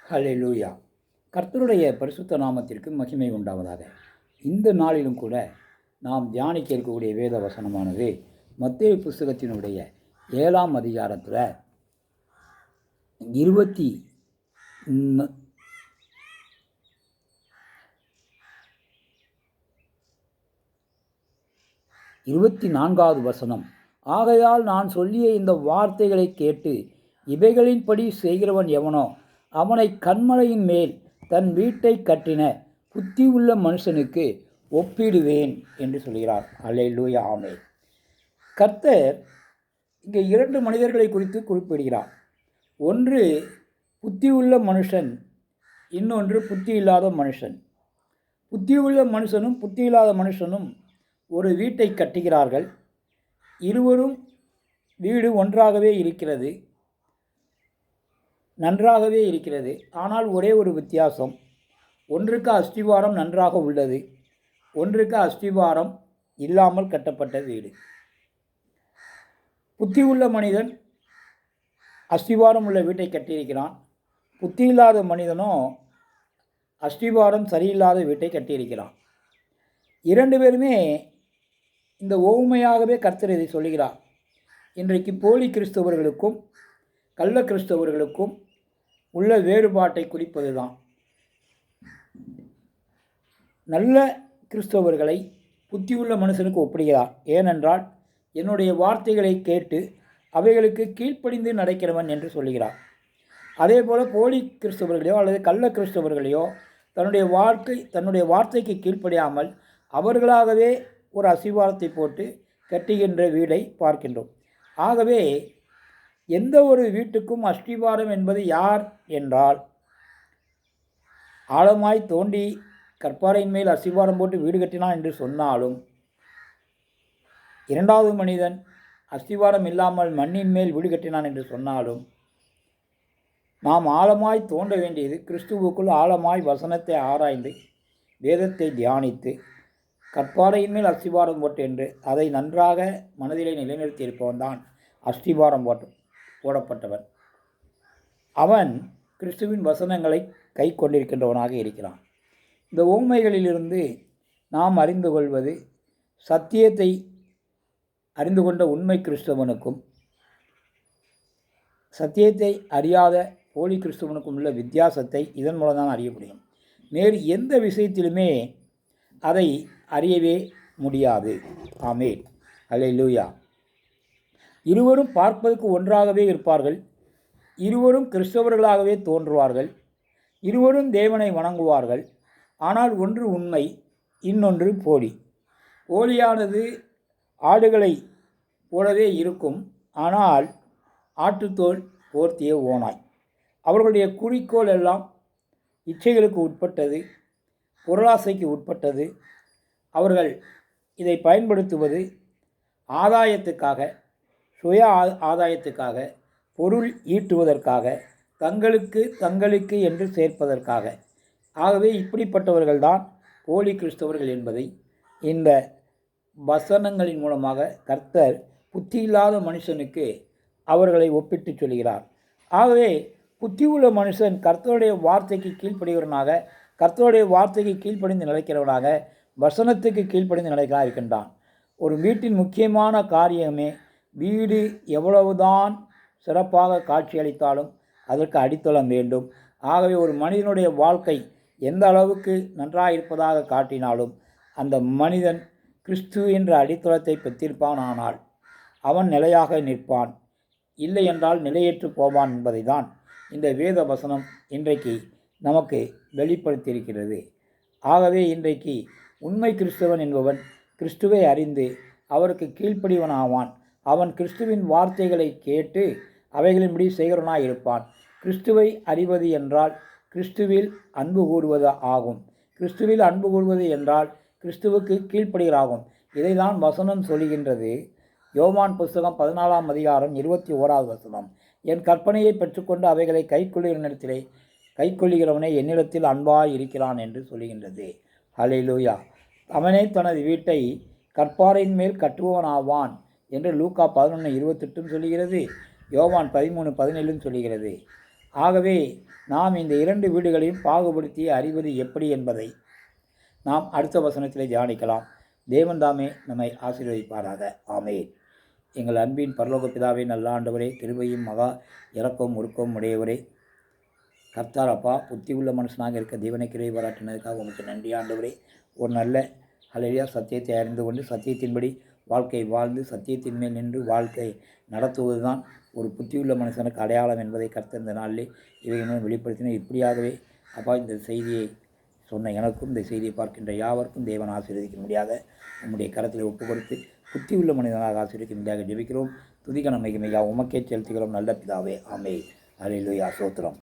ஹல்லேலூயா. கர்த்தருடைய பரிசுத்த நாமத்திற்கு மகிமை உண்டாவதாக. இந்த நாளிலும் கூட நாம் தியானிக்க இருக்கக்கூடிய வேத வசனமானது மத்தேயு புஸ்தகத்தினுடைய 7ஆம் அதிகாரத்தில் 24வது வசனம். ஆகையால் நான் சொல்லிய இந்த வார்த்தைகளை கேட்டு இவைகளின்படி செய்கிறவன் எவனோ அவனை கன்மலையின் மேல் தன் வீட்டை கட்டின புத்தி உள்ள மனுஷனுக்கு ஒப்பிடுவேன் என்று சொல்கிறார். அல்லேலூயா, ஆமென். கர்த்தர் இங்கே 2 மனிதர்களை குறித்து குறிப்பிடுகிறார். ஒன்று புத்தி உள்ள மனுஷன், இன்னொன்று புத்தி இல்லாத மனுஷன். புத்தியுள்ள மனுஷனும் புத்தி இல்லாத மனுஷனும் ஒரு வீட்டை கட்டுகிறார்கள். இருவரும் வீடு ஒன்றாகவே இருக்கிறது, நன்றாகவே இருக்கிறது. ஆனால் ஒரே ஒரு வித்தியாசம், ஒன்றுக்கு அஸ்திவாரம் நன்றாக உள்ளது, ஒன்றுக்கு அஸ்திவாரம் இல்லாமல் கட்டப்பட்ட வீடு. புத்தி உள்ள மனிதன் அஸ்திவாரம் உள்ள வீட்டை கட்டியிருக்கிறான். புத்தி இல்லாத மனிதனோ அஸ்திவாரம் சரியில்லாத வீட்டை கட்டியிருக்கிறான். 2 பேருமே இந்த ஓமையாகவே கர்த்தர் இதை சொல்லுகிறார். இன்றைக்கு போலி கிறிஸ்தவர்களுக்கும் கள்ள கிறிஸ்தவர்களுக்கும் உள்ள வேறுபாட்டை குறிப்பது தான். நல்ல கிறிஸ்தவர்களை புத்தியுள்ள மனுஷனுக்கு ஒப்பிடுகிறார். ஏனென்றால் என்னுடைய வார்த்தைகளை கேட்டு அவைகளுக்கு கீழ்ப்படிந்து நடக்கிறவன் என்று சொல்லுகிறார். அதே போல் போலி கிறிஸ்தவர்களையோ அல்லது கள்ள கிறிஸ்தவர்களையோ தன்னுடைய வார்த்தைக்கு கீழ்ப்படியாமல் அவர்களாகவே ஒரு அஸ்திவாரத்தை போட்டு கட்டுகின்ற வீடை பார்க்கின்றோம். ஆகவே எந்த ஒரு வீட்டுக்கும் அஸ்திவாரம் என்பது யார் என்றால், ஆழமாய் தோண்டி கற்பாறையின் மேல் அஸ்திவாரம் போட்டு வீடு கட்டினான் என்று சொன்னாலும், 2வது மனிதன் அஸ்திவாரம் இல்லாமல் மண்ணின் மேல் வீடு கட்டினான் என்று சொன்னாலும், நாம் ஆழமாய் தோண்ட வேண்டியது கிறிஸ்துவுக்குள் ஆழமாய் வசனத்தை ஆராய்ந்து வேதத்தை தியானித்து கற்பாறையின் மேல் அஸ்திவாரம் போட்டு என்று அதை நன்றாக மனதிலே நிலைநிறுத்தி இருப்பவன் தான் அஸ்திவாரம் போடப்பட்டவன். அவன் கிறிஸ்துவின் வசனங்களை கை கொண்டிருக்கின்றவனாக இருக்கிறான். இந்த ஓமைகளிலிருந்து நாம் அறிந்து கொள்வது, சத்தியத்தை அறிந்து கொண்ட உண்மை கிறிஸ்தவனுக்கும் சத்தியத்தை அறியாத போலி கிறிஸ்தவனுக்கும் உள்ள வித்தியாசத்தை இதன் மூலம் தான் அறிய முடியும். வேறு எந்த விஷயத்திலுமே அதை அறியவே முடியாது. ஆமென், அல்லேலூயா. இருவரும் பார்ப்பதற்கு ஒன்றாகவே இருப்பார்கள், இருவரும் கிறிஸ்தவர்களாகவே தோன்றுவார்கள், இருவரும் தேவனை வணங்குவார்கள். ஆனால் ஒன்று உண்மை, இன்னொன்று போலி. போலியானது ஆடுகளை போலவே இருக்கும், ஆனால் ஆட்டுத்தோல் போர்த்திய ஓனாய். அவர்களுடைய குறிக்கோள் எல்லாம் இச்சைகளுக்கு உட்பட்டது, பொருளாசைக்கு உட்பட்டது. அவர்கள் இதை பயன்படுத்துவது ஆதாயத்துக்காக, சுய ஆதாயத்துக்காக, பொருள் ஈட்டுவதற்காக, தங்களுக்கு என்று சேர்ப்பதற்காக. ஆகவே இப்படிப்பட்டவர்கள்தான் போலி கிறிஸ்தவர்கள் என்பதை இந்த வசனங்களின் மூலமாக கர்த்தர் புத்தியில்லாத மனுஷனுக்கு அவர்களை ஒப்பிட்டு சொல்கிறார். ஆகவே புத்தியுள்ள மனுஷன் கர்த்தருடைய வார்த்தைக்கு கீழ்ப்படுகிறவனாக, கர்த்தருடைய வார்த்தைக்கு கீழ்ப்படிந்து நடக்கிறவனாக, வசனத்துக்கு கீழ்ப்படிந்து நடக்கிறா இருக்கின்றான். ஒரு வீட்டின் முக்கியமான காரியமே, வீடு எவ்வளவுதான் சிறப்பாக காட்சியளித்தாலும் அதற்கு அடித்தளம் வேண்டும். ஆகவே ஒரு மனிதனுடைய வாழ்க்கை எந்த அளவுக்கு நன்றாக இருப்பதாக காட்டினாலும் அந்த மனிதன் கிறிஸ்து என்ற அடித்தளத்தை பெற்றிருப்பான். ஆனால் அவன் நிலையாக நிற்பான், இல்லை என்றால் நிலையற்று போவான் என்பதை தான் இந்த வேத வசனம் இன்றைக்கு நமக்கு வெளிப்படுத்தியிருக்கிறது. ஆகவே இன்றைக்கு உண்மை கிறிஸ்தவன் என்பவன் கிறிஸ்துவை அறிந்து அவருக்கு கீழ்ப்படிவனாவான். அவன் கிறிஸ்துவின் வார்த்தைகளை கேட்டு அவைகளின்படி செய்கிறவனாய் இருப்பான். கிறிஸ்துவை அறிவது என்றால் கிறிஸ்துவில் அன்பு கூறுவது ஆகும். கிறிஸ்துவில் அன்பு கூறுவது என்றால் கிறிஸ்துவுக்கு கீழ்ப்படுகிறாகும். இதை தான் வசனம் சொல்கின்றது. யோவான் புஸ்தகம் 14ஆம் அதிகாரம் 21வது வசனம். என் கற்பனையை பெற்றுக்கொண்டு அவைகளை கைக்கொள்ளுகிறவனே என்னிடத்தில் அன்பாய் இருக்கிறான் என்று சொல்கின்றது. ஹல்லேலூயா. அவனே தனது வீட்டை கற்பாறையின் மேல் கட்டுபவனாவான் என்று லூக்கா 11:28 சொல்லுகிறது. யோவான் 13:17 சொல்லுகிறது. ஆகவே நாம் இந்த 2 வீடுகளையும் பாகுபடுத்தி அறிவது எப்படி என்பதை நாம் அடுத்த வசனத்திலே தியானிக்கலாம். தேவன் தாமே நம்மை ஆசீர்வதிப்பாராக. ஆமென். எங்கள் அன்பின் பரலோக பிதாவே, நல்ல ஆண்டவரே, கிருபையும் மகா இரக்கமும் உருக்கமும் உடையவரே, கர்த்தார் அப்பா, புத்தி உள்ள மனுஷனாக இருக்க தேவனை கிருபை பாராட்டினதுக்காக உங்களுக்கு நன்றி ஆண்டவரே. ஒரு நல்ல ஹல்லேலூயா சத்தியத்தை அறிந்து கொண்டு சத்தியத்தின்படி வாழ்க்கை வாழ்ந்து சத்தியத்தின் மேல் நின்று வாழ்க்கை நடத்துவது தான் ஒரு புத்தியுள்ள மனுஷனுக்கு அடையாளம் என்பதை கர்த்தர் இந்த நாளிலே இவைகளும் வெளிப்படுத்தின. இப்படியாகவே அப்பா, இந்த செய்தியை சொன்ன எனக்கும் இந்த செய்தியை பார்க்கின்ற யாவருக்கும் தேவன் ஆசீர்வதிக்க முடியாத நம்முடைய கரத்தில் ஒப்பு கொடுத்து புத்தியுள்ள மனிதனாக ஆசீர்வதிக்க முடியாக ஜெபிக்கிறோம். துதிக்க நம்மை மிக உமக்கே செலுத்துகிறோம் நல்ல பிதாவே. ஆமென். ஹல்லேலூயா. ஸ்தோத்திரம்.